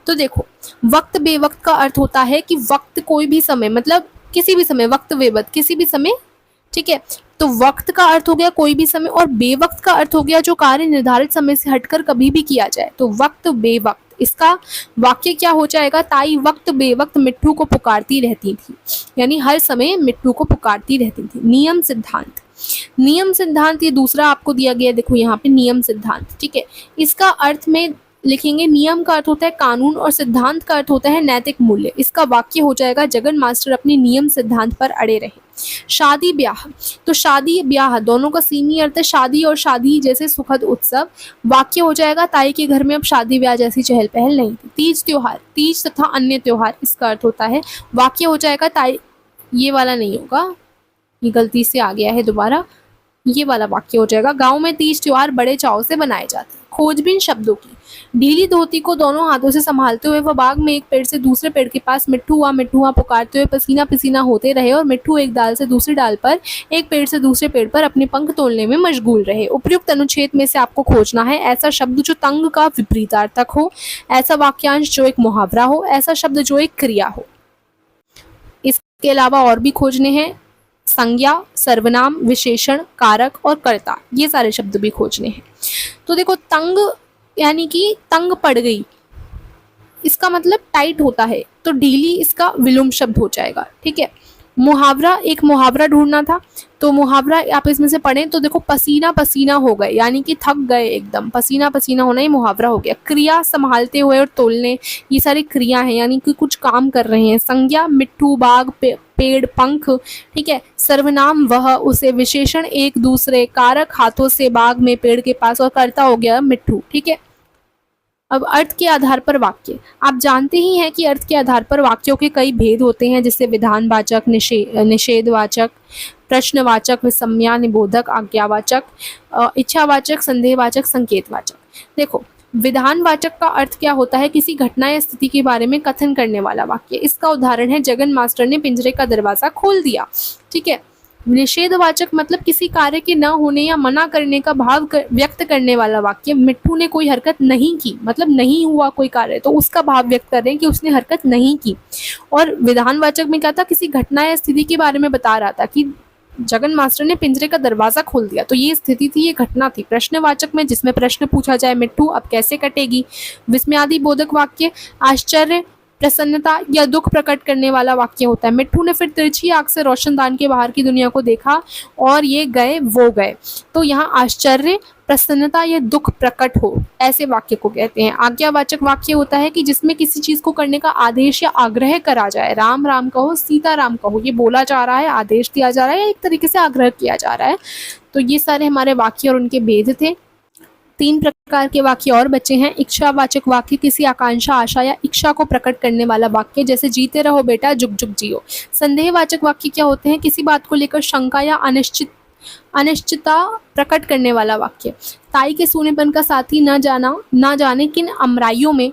तो देखो, वक्त बेवक्त का अर्थ होता है कि वक्त कोई भी समय, मतलब किसी भी समय, वक्त बेवक्त किसी भी समय, ठीक है। तो वक्त का अर्थ हो गया कोई भी समय और बेवक्त का अर्थ हो गया जो कार्य निर्धारित समय से हटकर कभी भी किया जाए। तो वक्त बेवक्त, इसका वाक्य क्या हो जाएगा, ताई वक्त बेवक्त मिट्ठू को पुकारती रहती थी, यानी हर समय मिट्ठू को पुकारती रहती थी। नियम सिद्धांत, नियम सिद्धांत ये दूसरा आपको दिया गया, देखो यहाँ पे नियम सिद्धांत, ठीक है। इसका अर्थ में लिखेंगे, नियम का अर्थ होता है कानून और सिद्धांत का अर्थ होता है नैतिक मूल्य। इसका वाक्य हो जाएगा, जगन मास्टर अपने नियम सिद्धांत पर अड़े रहे। शादी ब्याह, तो शादी ब्याह दोनों का सीमी अर्थ है, शादी और शादी जैसे सुखद उत्सव। वाक्य हो जाएगा, ताई के घर में अब शादी ब्याह जैसी चहल पहल नहीं थी। तीज त्योहार, तीज तथा अन्य त्योहार, इसका अर्थ होता है, वाक्य हो जाएगा, ताई, ये वाला नहीं होगा, ये गलती से आ गया है दोबारा, ये वाला वाक्य हो जाएगा, गांव में तीज त्योहार बड़े चाव से बनाए जाते हैं। खोजबीन शब्दों की, ढीली धोती को दोनों हाथों से संभालते हुए वह बाग में एक पेड़ से दूसरे पेड़ के पास मिट्ठू हुआ पुकारते हुए पसीना पसीना होते रहे और मिट्ठू एक डाल से दूसरी डाल पर, एक पेड़ से दूसरे पेड़ पर अपने पंख तोड़ने में मशगूल रहे। उपयुक्त अनुच्छेद में से आपको खोजना है ऐसा शब्द जो तंग का विपरीतार्थक हो, ऐसा वाक्यांश जो एक मुहावरा हो, ऐसा शब्द जो एक क्रिया हो। इसके अलावा और भी खोजने हैं, संज्ञा, सर्वनाम, विशेषण, कारक और कर्ता, ये सारे शब्द भी खोजने हैं। तो देखो, तंग यानी कि तंग पड़ गई, इसका मतलब टाइट होता है, तो ढीली इसका विलोम शब्द हो जाएगा, ठीक है। मुहावरा, एक मुहावरा ढूंढना था, तो मुहावरा आप इसमें से पढ़ें तो देखो पसीना पसीना हो गए, यानी कि थक गए एकदम, पसीना पसीना होना ये मुहावरा हो गया। क्रिया संभालते हुए और तोलने, ये सारी क्रिया है, यानी कि कुछ काम कर रहे हैं। संज्ञा मिट्ठू, बाग, पेड़, पंख, ठीक है। सर्वनाम वह, उसे। विशेषण एक दूसरे। कारक हाथों से, बाग में, पेड़ के पास, और कर्ता हो गया मिट्ठू, ठीक है। अब अर्थ के आधार पर वाक्य, आप जानते ही हैं कि अर्थ के आधार पर वाक्यों के कई भेद होते हैं, जैसे विधानवाचक, निषेधवाचक, प्रश्नवाचक, विस्मया, निबोधक, आज्ञावाचक, इच्छावाचक, संदेहवाचक, संकेतवाचक। देखो, विधानवाचक का अर्थ क्या होता है? किसी घटना या स्थिति के बारे में कथन करने वाला वाक्य। इसका उदाहरण है जगन मास्टर ने पिंजरे का दरवाजा खोल दिया, ठीक है। निषेधवाचक मतलब किसी कार्य के न होने या मना करने का भाव व्यक्त करने वाला वाक्य। मिट्ठू ने कोई हरकत नहीं की, मतलब नहीं हुआ कोई कार्य, तो उसका भाव व्यक्त कर रहे हैं कि उसने हरकत नहीं की। और विधानवाचक में क्या था? किसी घटना या स्थिति के बारे में बता रहा था कि जगन मास्टर ने पिंजरे का दरवाजा खोल दिया, तो ये स्थिति थी, ये घटना थी। प्रश्नवाचक में जिसमें प्रश्न पूछा जाए, मिट्ठू अब कैसे कटेगी। विस्मयादि बोधक वाक्य आश्चर्य, प्रसन्नता या दुख प्रकट करने वाला वाक्य होता है। मिट्ठू ने फिर तिरछी आंख से रोशनदान के बाहर की दुनिया को देखा और ये गए वो गए, तो यहाँ आश्चर्य, प्रसन्नता या दुख प्रकट हो, ऐसे वाक्य को कहते हैं। आज्ञावाचक वाक्य होता है कि जिसमें किसी चीज को करने का आदेश या आग्रह करा जाए। राम राम कहो, सीता राम कहो, ये बोला जा रहा है, आदेश दिया जा रहा है, एक तरीके से आग्रह किया जा रहा है। तो ये सारे हमारे वाक्य और उनके भेद थे। 3 प्रकार के वाक्य और बचे हैं। इच्छावाचक वाक्य, किसी आकांक्षा, आशा या इच्छा को प्रकट करने वाला वाक्य, जैसे जीते रहो बेटा, जुग जुग जियो। संदेहवाचक वाक्य क्या होते हैं? किसी बात को लेकर शंका या अनिश्चितता प्रकट करने वाला वाक्य। ताई के सूनेपन का साथी न जाने किन अमराइयों में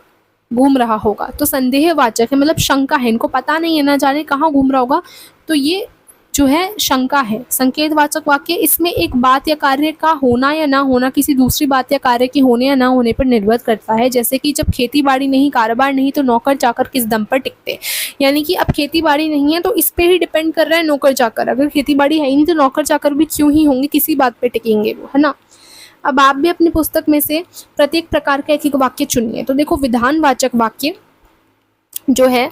घूम रहा होगा, तो संदेहवाचक है, मतलब शंका है, इनको पता नहीं है, न जाने कहाँ घूम रहा होगा, तो ये जो है शंका है। संकेतवाचक वाक्य, इसमें एक बात या कार्य का होना या ना होना किसी दूसरी बात या कार्य के होने या ना होने पर निर्भर करता है, जैसे कि जब खेती बाड़ी नहीं, कारोबार नहीं, तो नौकर चाकर किस दम पर टिकते। यानी कि अब खेती बाड़ी नहीं है तो इस पे ही डिपेंड कर रहा है नौकर चाकर। अगर खेती बाड़ी है ही नहीं तो नौकर चाकर भी क्यों ही होंगे, किसी बात पे टिकेंगे वो, है ना। अब आप भी अपनी पुस्तक में से प्रत्येक प्रकार का एक वाक्य चुनिए। तो देखो, विधानवाचक वाक्य जो है,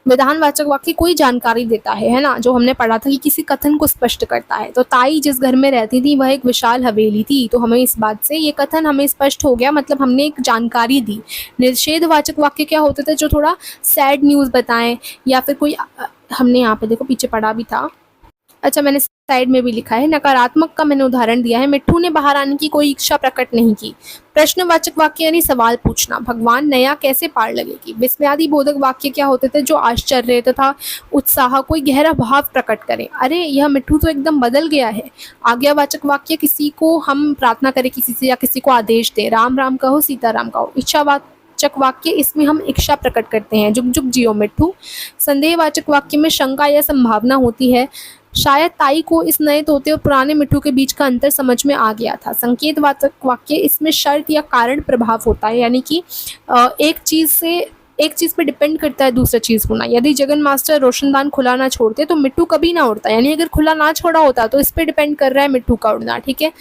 विधानवाचक वाक्य कोई जानकारी देता है ना, जो हमने पढ़ा था कि किसी कथन को स्पष्ट करता है। तो ताई जिस घर में रहती थी वह एक विशाल हवेली थी, तो हमें इस बात से ये कथन हमें स्पष्ट हो गया, मतलब हमने एक जानकारी दी। निषेधवाचक वाक्य क्या होते थे? जो थोड़ा सैड न्यूज़ बताएं, या फिर कोई हमने यहाँ पे देखो पीछे पढ़ा भी था, अच्छा मैंने साइड में भी लिखा है। नकारात्मक का मैंने उदाहरण दिया है, मिट्ठू ने बाहर आने की कोई इच्छा प्रकट नहीं की। प्रश्नवाचक वाक्य यानी सवाल पूछना, भगवान नया कैसे पार लगेगी। विस्मयादि बोधक वाक्य क्या होते थे? जो आश्चर्य तथा उत्साह, कोई गहरा भाव प्रकट करें, अरे यह मिट्ठू तो एकदम बदल गया है। आज्ञावाचक वाक्य, किसी को हम प्रार्थना करें, किसी से या किसी को आदेश दें, राम राम कहो, सीता राम कहो। इच्छावाचक वाक्य, इसमें हम इच्छा प्रकट करते हैं, जुग जुग जियो मिट्ठू। संदेहवाचक वाक्य में शंका या संभावना होती है, शायद ताई को इस नए तोते और पुराने मिट्ठू के बीच का अंतर समझ में आ गया था। संकेतवाचक वाक्य, इसमें शर्त या कारण प्रभाव होता है, यानी कि एक चीज़ पे डिपेंड करता है दूसरा चीज़ होना। यदि जगन मास्टर रोशनदान खुला ना छोड़ते तो मिट्ठू कभी ना उड़ता, यानी अगर खुला ना छोड़ा होता तो इस पे डिपेंड कर रहा है मिट्ठू का उड़ना, ठीक है।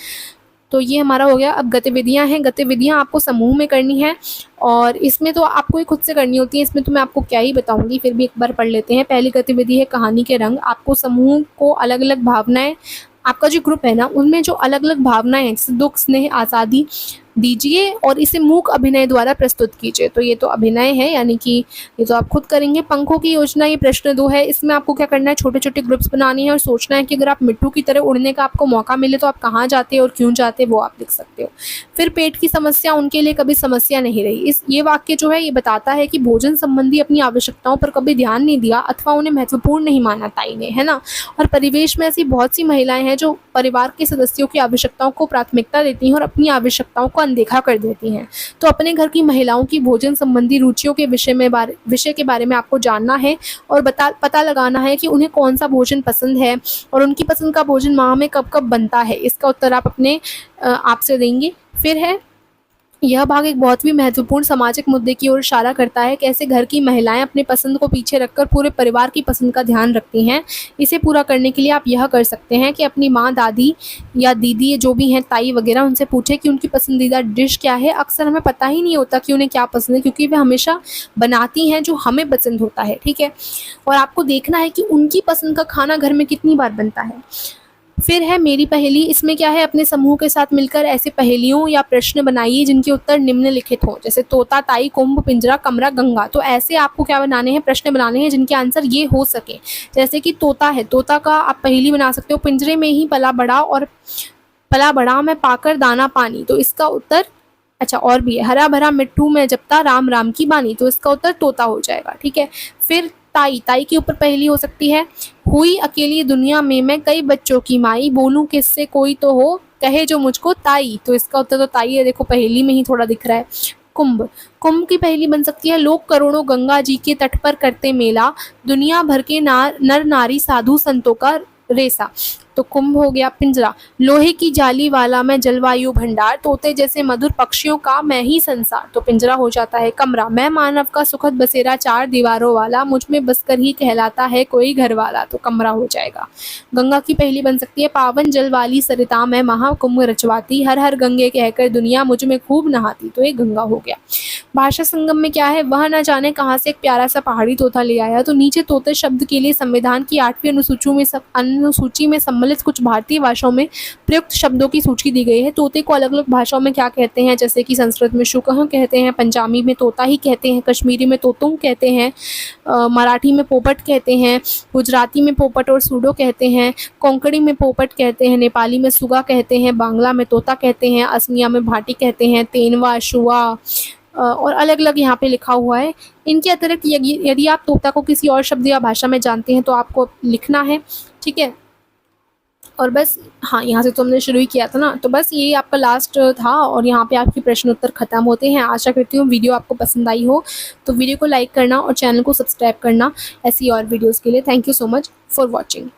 तो ये हमारा हो गया। अब गतिविधियाँ हैं, गतिविधियाँ आपको समूह में करनी है और इसमें तो आपको ही खुद से करनी होती है, इसमें तो मैं आपको क्या ही बताऊंगी, फिर भी एक बार पढ़ लेते हैं। पहली गतिविधि है कहानी के रंग। आपको समूह को अलग अलग भावनाएं, आपका जो ग्रुप है ना उनमें जो अलग अलग भावनाएं हैं, जैसे दुख, स्नेह, आज़ादी दीजिए और इसे मूक अभिनय द्वारा प्रस्तुत कीजिए। तो ये तो अभिनय है, यानी कि ये तो आप खुद करेंगे। पंखों की योजना, ये प्रश्न 2 है। इसमें आपको क्या करना है, छोटे छोटे ग्रुप्स बनानी है और सोचना है कि अगर आप मिट्ठू की तरह उड़ने का आपको मौका मिले तो आप कहाँ जाते और क्यों जाते, वो आप लिख सकते हो। फिर पेट की समस्या उनके लिए कभी समस्या नहीं रही। ये वाक्य जो है ये बताता है कि भोजन संबंधी अपनी आवश्यकताओं पर कभी ध्यान नहीं दिया अथवा उन्हें महत्वपूर्ण नहीं माना ताई ने, है ना। और परिवेश में ऐसी बहुत सी महिलाएं हैं जो परिवार के सदस्यों की आवश्यकताओं को प्राथमिकता देती हैं और अपनी आवश्यकताओं को अनदेखा कर देती हैं। तो अपने घर की महिलाओं की भोजन संबंधी रुचियों के विषय के बारे में आपको जानना है और पता लगाना है कि उन्हें कौन सा भोजन पसंद है और उनकी पसंद का भोजन माह में कब कब बनता है। इसका उत्तर आप अपने आप से देंगे। फिर है यह भाग एक बहुत भी महत्वपूर्ण सामाजिक मुद्दे की ओर इशारा करता है, कैसे घर की महिलाएं अपने पसंद को पीछे रखकर पूरे परिवार की पसंद का ध्यान रखती हैं। इसे पूरा करने के लिए आप यह कर सकते हैं कि अपनी माँ, दादी या दीदी जो भी हैं, ताई वगैरह, उनसे पूछें कि उनकी पसंदीदा डिश क्या है। अक्सर हमें पता ही नहीं होता कि उन्हें क्या पसंद है, क्योंकि वे हमेशा बनाती हैं जो हमें पसंद होता है, ठीक है। और आपको देखना है कि उनकी पसंद का खाना घर में कितनी बार बनता है। फिर है मेरी पहेली। इसमें क्या है, अपने समूह के साथ मिलकर ऐसे पहेलियों या प्रश्न बनाइए जिनके उत्तर निम्नलिखित हों, जैसे तोता, ताई, कुंभ, पिंजरा, कमरा, गंगा। तो ऐसे आपको क्या बनाने हैं, प्रश्न बनाने हैं जिनके आंसर ये हो सके। जैसे कि तोता है, तोता का आप पहेली बना सकते हो, पिंजरे में ही पला बड़ा मैं पाकर दाना पानी। तो इसका उत्तर, अच्छा और भी है, हरा भरा मिट्टू में जपता राम राम की बानी। तो इसका उत्तर तोता हो जाएगा, ठीक है। फिर ताई, ताई के ऊपर पहेली हो सकती है, हुई अकेली दुनिया में मैं कई बच्चों की माई, बोलूं किससे कोई तो हो कहे जो मुझको ताई। तो इसका उत्तर तो ताई है, देखो पहेली में ही थोड़ा दिख रहा है। कुंभ, कुंभ की पहेली बन सकती है, लोग करोड़ों गंगा जी के तट पर करते मेला, दुनिया भर के नर नारी साधु संतों का रेसा। तो कुंभ हो गया। पिंजरा, लोहे की जाली वाला मैं जलवायु भंडार, तोते जैसे मधुर पक्षियों का मैं ही संसार। तो पिंजरा हो जाता है। कमरा, मैं मानव का सुखद बसेरा, चार दीवारों वाला, मुझ में बसकर ही कहलाता है कोई घर वाला। तो कमरा हो जाएगा। गंगा की पहेली बन सकती है, पावन जल वाली सरिता मैं महाकुंभ रचवाती, हर हर गंगे कहकर दुनिया मुझ में खूब नहाती। तो ये गंगा हो गया। भाषा संगम में क्या है, वह न जाने कहाँ से एक प्यारा सा पहाड़ी तोता ले आया। तो नीचे तोते शब्द के लिए संविधान की 8वीं अनुसूची में सम्मिलित कुछ भारतीय भाषाओं में प्रयुक्त शब्दों की सूची दी गई है। तोते को अलग अलग भाषाओं में क्या कहते हैं, जैसे कि संस्कृत में शुकह कहते हैं, पंजाबी में तोता ही कहते हैं, कश्मीरी में तोतुंग कहते हैं, मराठी में पोपट कहते हैं, गुजराती में पोपट और सूडो कहते हैं, कोंकणी में पोपट कहते हैं, नेपाली में सुगा कहते हैं, बांग्ला में तोता कहते हैं, असमिया में भाटी कहते हैं, तेनवा, शुआ और अलग अलग यहाँ पे लिखा हुआ है। इनके अतिरिक्त यदि आप तोता को किसी और शब्द या भाषा में जानते हैं तो आपको लिखना है, ठीक है। और बस हाँ, यहाँ से तो हमने शुरू ही किया था ना, तो बस ये आपका लास्ट था और यहाँ पे आपके प्रश्न उत्तर खत्म होते हैं। आशा करती हूँ वीडियो आपको पसंद आई हो, तो वीडियो को लाइक करना और चैनल को सब्सक्राइब करना ऐसी और वीडियोज़ के लिए। Thank you so much for watching.